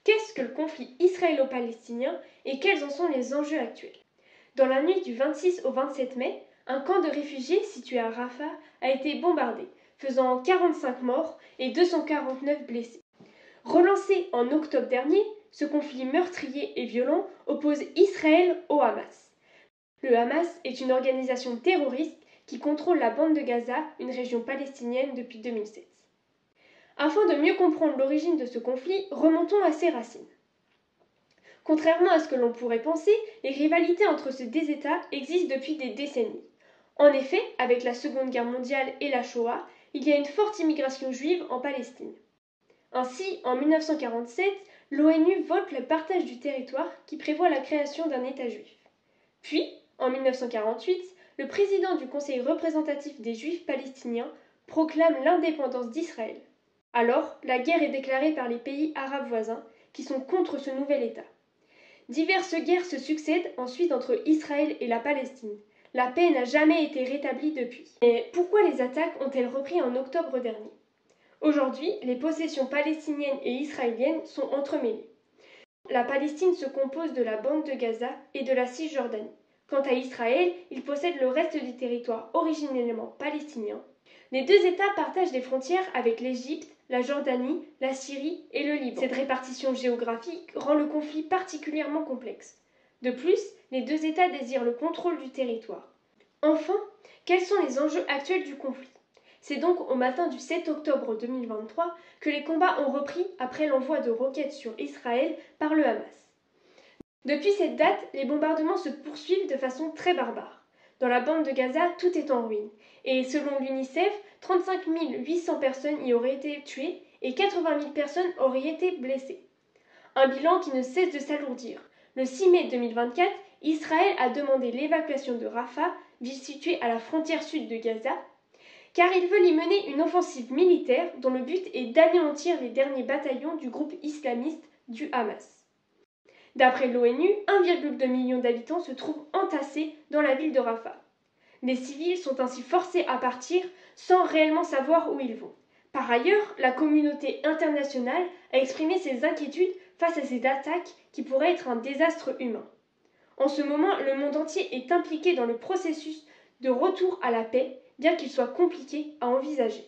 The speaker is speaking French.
Qu'est-ce que le conflit israélo-palestinien et quels en sont les enjeux actuels? Dans la nuit du 26 au 27 mai, un camp de réfugiés situé à Rafah a été bombardé, faisant 45 morts et 249 blessés. Relancé en octobre dernier, ce conflit meurtrier et violent oppose Israël au Hamas. Le Hamas est une organisation terroriste qui contrôle la bande de Gaza, une région palestinienne depuis 2007. Afin de mieux comprendre l'origine de ce conflit, remontons à ses racines. Contrairement à ce que l'on pourrait penser, les rivalités entre ces deux États existent depuis des décennies. En effet, avec la Seconde Guerre mondiale et la Shoah, il y a une forte immigration juive en Palestine. Ainsi, en 1947, l'ONU vote le partage du territoire qui prévoit la création d'un État juif. Puis, en 1948, le président du Conseil représentatif des Juifs palestiniens proclame l'indépendance d'Israël. Alors, la guerre est déclarée par les pays arabes voisins qui sont contre ce nouvel État. Diverses guerres se succèdent ensuite entre Israël et la Palestine. La paix n'a jamais été rétablie depuis. Mais pourquoi les attaques ont-elles repris en octobre dernier? Aujourd'hui, les possessions palestiniennes et israéliennes sont entremêlées. La Palestine se compose de la bande de Gaza et de la Cisjordanie. Quant à Israël, il possède le reste du territoire originellement palestinien. Les deux États partagent des frontières avec l'Égypte, la Jordanie, la Syrie et le Liban. Cette répartition géographique rend le conflit particulièrement complexe. De plus, les deux États désirent le contrôle du territoire. Enfin, quels sont les enjeux actuels du conflit? C'est donc au matin du 7 octobre 2023 que les combats ont repris après l'envoi de roquettes sur Israël par le Hamas. Depuis cette date, les bombardements se poursuivent de façon très barbare. Dans la bande de Gaza, tout est en ruine. Et selon l'UNICEF, 35 800 personnes y auraient été tuées et 80 000 personnes auraient été blessées. Un bilan qui ne cesse de s'alourdir. Le 6 mai 2024, Israël a demandé l'évacuation de Rafah, ville située à la frontière sud de Gaza, car il veut y mener une offensive militaire dont le but est d'anéantir les derniers bataillons du groupe islamiste du Hamas. D'après l'ONU, 1,2 million d'habitants se trouvent entassés dans la ville de Rafah. Les civils sont ainsi forcés à partir sans réellement savoir où ils vont. Par ailleurs, la communauté internationale a exprimé ses inquiétudes face à ces attaques qui pourraient être un désastre humain. En ce moment, le monde entier est impliqué dans le processus de retour à la paix, bien qu'il soit compliqué à envisager.